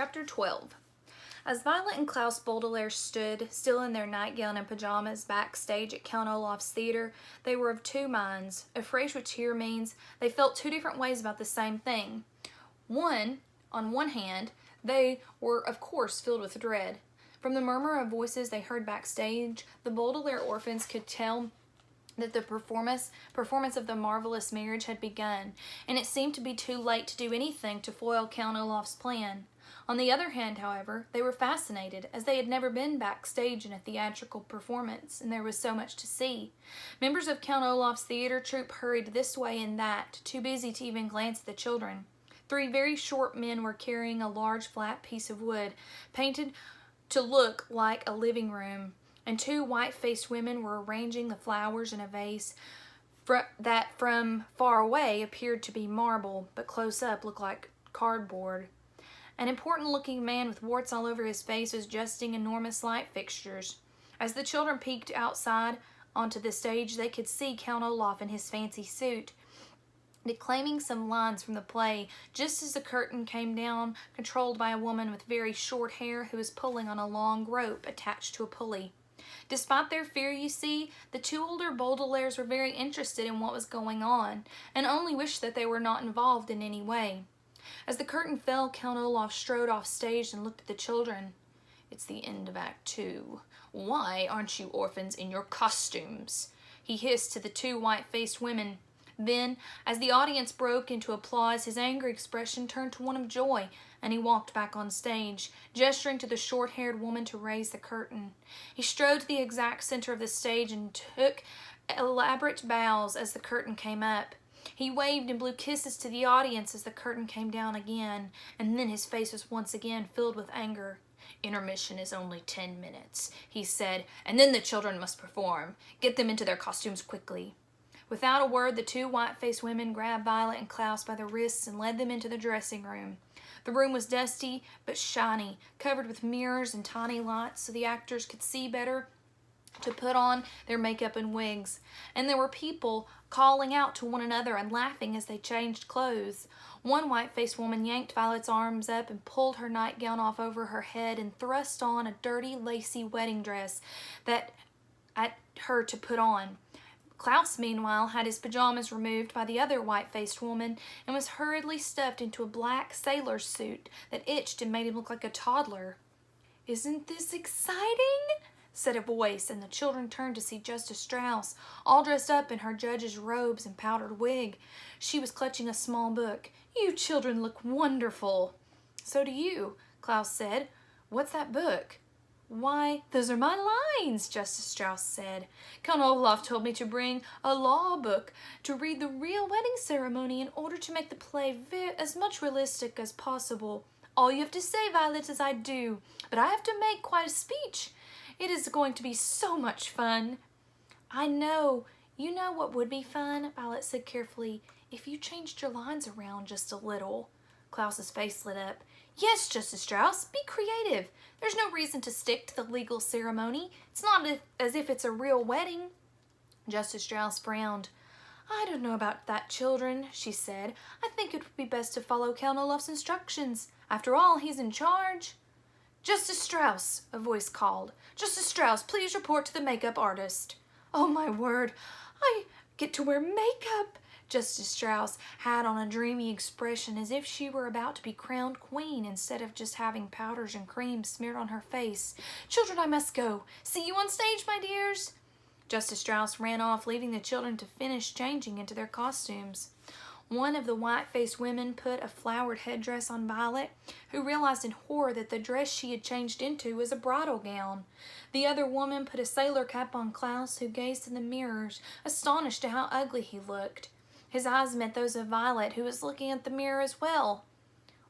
Chapter 12. As Violet and Klaus Baudelaire stood, still in their nightgown and pajamas, backstage at Count Olaf's theater, they were of two minds. A phrase which here means they felt two different ways about the same thing. On one hand, they were, of course, filled with dread. From the murmur of voices they heard backstage, the Baudelaire orphans could tell that the performance of the marvelous marriage had begun, and it seemed to be too late to do anything to foil Count Olaf's plan. On the other hand, however, they were fascinated, as they had never been backstage in a theatrical performance, and there was so much to see. Members of Count Olaf's theater troupe hurried this way and that, too busy to even glance at the children. 3 very short men were carrying a large flat piece of wood, painted to look like a living room, and 2 white-faced women were arranging the flowers in a vase that from far away appeared to be marble, but close up looked like cardboard. An important-looking man with warts all over his face was adjusting enormous light fixtures. As the children peeked outside onto the stage, they could see Count Olaf in his fancy suit, declaiming some lines from the play, just as the curtain came down, controlled by a woman with very short hair who was pulling on a long rope attached to a pulley. Despite their fear, you see, the 2 older Baudelaires were very interested in what was going on, and only wished that they were not involved in any way. As the curtain fell, Count Olaf strode off stage and looked at the children. "It's the end of Act 2. Why aren't you orphans in your costumes?" he hissed to the 2 white-faced women. Then, as the audience broke into applause, his angry expression turned to one of joy, and he walked back on stage, gesturing to the short-haired woman to raise the curtain. He strode to the exact center of the stage and took elaborate bows as the curtain came up. He waved and blew kisses to the audience as the curtain came down again, and then his face was once again filled with anger. "Intermission is only 10 minutes, he said, "and then the children must perform. Get them into their costumes quickly." Without a word, the 2 white-faced women grabbed Violet and Klaus by the wrists and led them into the dressing room. The room was dusty but shiny, covered with mirrors and tiny lights so the actors could see better to put on their makeup and wigs. And there were people calling out to one another and laughing as they changed clothes. One white-faced woman yanked Violet's arms up and pulled her nightgown off over her head and thrust on a dirty, lacy wedding dress that at her to put on. Klaus, meanwhile, had his pajamas removed by the other white-faced woman and was hurriedly stuffed into a black sailor's suit that itched and made him look like a toddler. "Isn't this exciting?" said a voice, and the children turned to see Justice Strauss, all dressed up in her judge's robes and powdered wig. She was clutching a small book. "You children look wonderful." "So do you," Klaus said. "What's that book?" "Why, those are my lines," Justice Strauss said. "Count Olaf told me to bring a law book to read the real wedding ceremony in order to make the play as much realistic as possible. All you have to say, Violet, is I do, but I have to make quite a speech. It is going to be so much fun." "I know. You know what would be fun," Violet said carefully, "if you changed your lines around just a little." Klaus's face lit up. "Yes, Justice Strauss, be creative. There's no reason to stick to the legal ceremony. It's not as if it's a real wedding." Justice Strauss frowned. "I don't know about that, children," she said. "I think it would be best to follow Count Olaf's instructions. After all, he's in charge." "Justice Strauss," a voice called. "Justice Strauss, please report to the makeup artist." "Oh, my word, I get to wear makeup!" Justice Strauss had on a dreamy expression as if she were about to be crowned queen instead of just having powders and cream smeared on her face. "Children, I must go. See you on stage, my dears." Justice Strauss ran off, leaving the children to finish changing into their costumes. One of the white-faced women put a flowered headdress on Violet, who realized in horror that the dress she had changed into was a bridal gown. The other woman put a sailor cap on Klaus, who gazed in the mirrors, astonished at how ugly he looked. His eyes met those of Violet, who was looking at the mirror as well.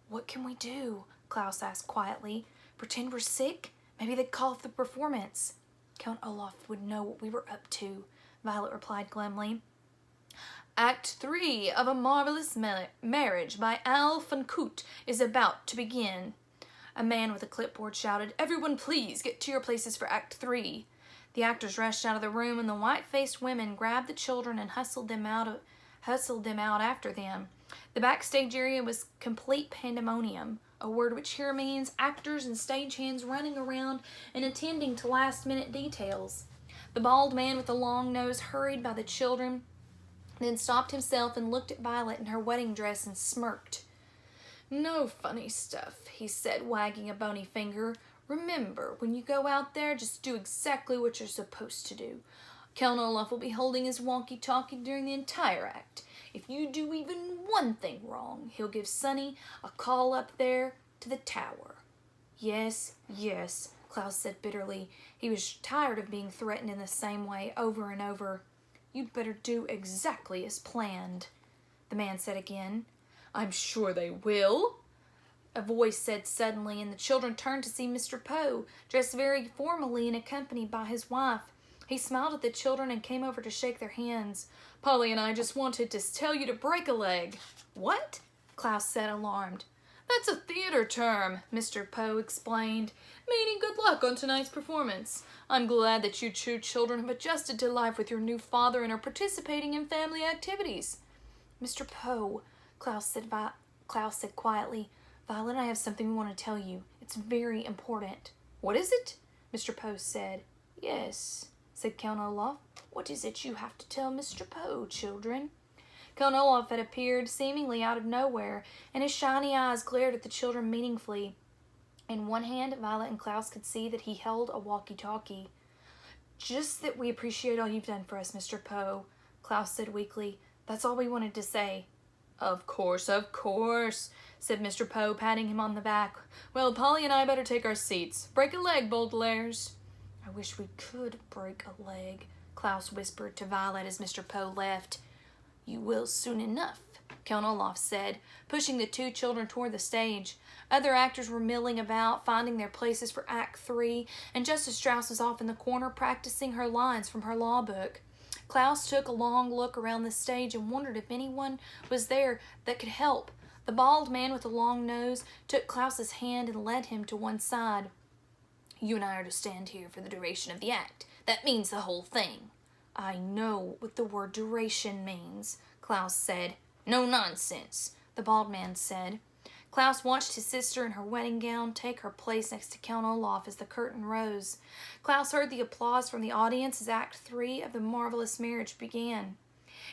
"What can we do?" Klaus asked quietly. "Pretend we're sick? Maybe they'd call off the performance." "Count Olaf would know what we were up to," Violet replied glumly. "Act 3 of A Marvelous Marriage by Al von Koote is about to begin." A man with a clipboard shouted, "Everyone please get to your places for Act 3. The actors rushed out of the room, and the white-faced women grabbed the children and hustled them out after them. The backstage area was complete pandemonium. a word which here means actors and stagehands running around and attending to last-minute details. The bald man with the long nose hurried by the children, then stopped himself and looked at Violet in her wedding dress and smirked. "No funny stuff," he said, wagging a bony finger. "Remember, when you go out there, just do exactly what you're supposed to do. Count Olaf will be holding his walkie-talkie during the entire act. If you do even one thing wrong, he'll give Sonny a call up there to the tower." Yes, yes, Klaus said bitterly. He was tired of being threatened in the same way over and over. "You'd better do exactly as planned," the man said again. "I'm sure they will," a voice said suddenly, and the children turned to see Mr. Poe, dressed very formally and accompanied by his wife. He smiled at the children and came over to shake their hands. "Polly and I just wanted to tell you to break a leg." "What?" Klaus said, alarmed. "That's a theater term," Mr. Poe explained, "meaning good luck on tonight's performance. I'm glad that you two children have adjusted to life with your new father and are participating in family activities." "Mr. Poe," Klaus said quietly, "Violet and I have something we want to tell you. It's very important." "What is it?" Mr. Poe said. "Yes," said Count Olaf. "What is it you have to tell Mr. Poe, children?" Count Olaf had appeared seemingly out of nowhere, and his shiny eyes glared at the children meaningfully. In one hand, Violet and Klaus could see that he held a walkie-talkie. "Just that we appreciate all you've done for us, Mr. Poe," Klaus said weakly. "That's all we wanted to say." Of course," said Mr. Poe, patting him on the back. "Well, Polly and I better take our seats. Break a leg, Baudelaires." "I wish we could break a leg," Klaus whispered to Violet as Mr. Poe left. "You will soon enough," Count Olaf said, pushing the two children toward the stage. Other actors were milling about, finding their places for Act 3, and Justice Strauss was off in the corner practicing her lines from her law book. Klaus took a long look around the stage and wondered if anyone was there that could help. The bald man with the long nose took Klaus's hand and led him to one side. "You and I are to stand here for the duration of the act. That means the whole thing." "I know what the word duration means," Klaus said. "No nonsense," the bald man said. Klaus watched his sister in her wedding gown take her place next to Count Olaf as the curtain rose. Klaus heard the applause from the audience as Act 3 of The Marvelous Marriage began.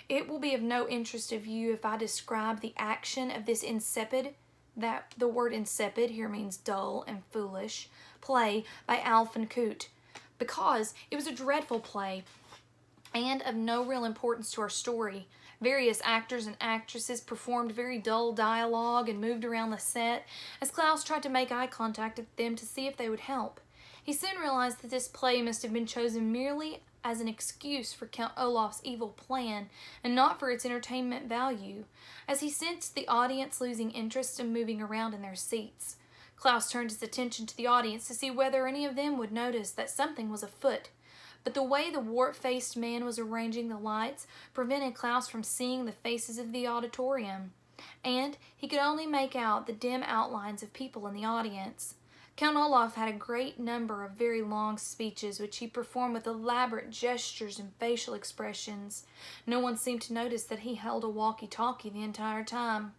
It will be of no interest of you if I describe the action of this insipid, that the word insipid here means dull and foolish, play by Alf and Coote, because it was a dreadful play and of no real importance to our story. Various actors and actresses performed very dull dialogue and moved around the set as Klaus tried to make eye contact with them to see if they would help. He soon realized that this play must have been chosen merely as an excuse for Count Olaf's evil plan and not for its entertainment value, as he sensed the audience losing interest and moving around in their seats. Klaus turned his attention to the audience to see whether any of them would notice that something was afoot. But the way the wart-faced man was arranging the lights prevented Klaus from seeing the faces of the auditorium, and he could only make out the dim outlines of people in the audience. Count Olaf had a great number of very long speeches which he performed with elaborate gestures and facial expressions. No one seemed to notice that he held a walkie-talkie the entire time.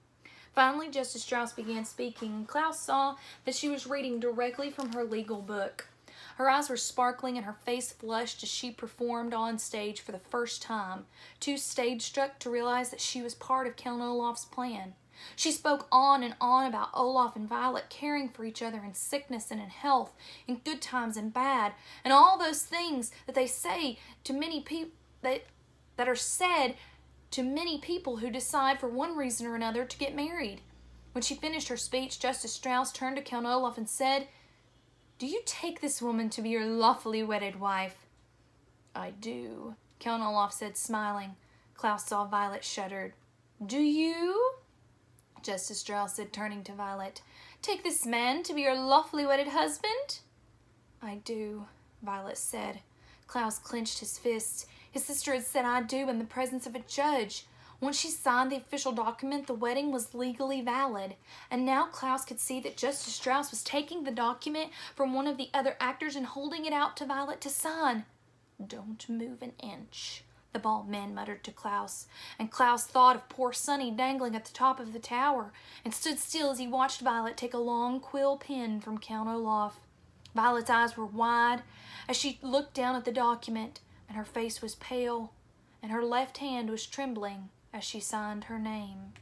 Finally, Justice Strauss began speaking, and Klaus saw that she was reading directly from her legal book. Her eyes were sparkling and her face flushed as she performed on stage for the first time, too stage-struck to realize that she was part of Count Olaf's plan. She spoke on and on about Olaf and Violet caring for each other in sickness and in health, in good times and bad, and all those things that they say to many people that are said to many people who decide for one reason or another to get married. When she finished her speech, Justice Strauss turned to Count Olaf and said, "Do you take this woman to be your lawfully wedded wife?" "I do," Count Olaf said, smiling. Klaus saw Violet shuddered. "Do you?" Justice Strauss said, turning to Violet. "Take this man to be your lawfully wedded husband?" "I do," Violet said. Klaus clenched his fists. His sister had said "I do" in the presence of a judge. Once she signed the official document, the wedding was legally valid. And now Klaus could see that Justice Strauss was taking the document from one of the other actors and holding it out to Violet to sign. "Don't move an inch," the bald man muttered to Klaus, and Klaus thought of poor Sonny dangling at the top of the tower, and stood still as he watched Violet take a long quill pen from Count Olaf. Violet's eyes were wide as she looked down at the document, and her face was pale, and her left hand was trembling as she signed her name.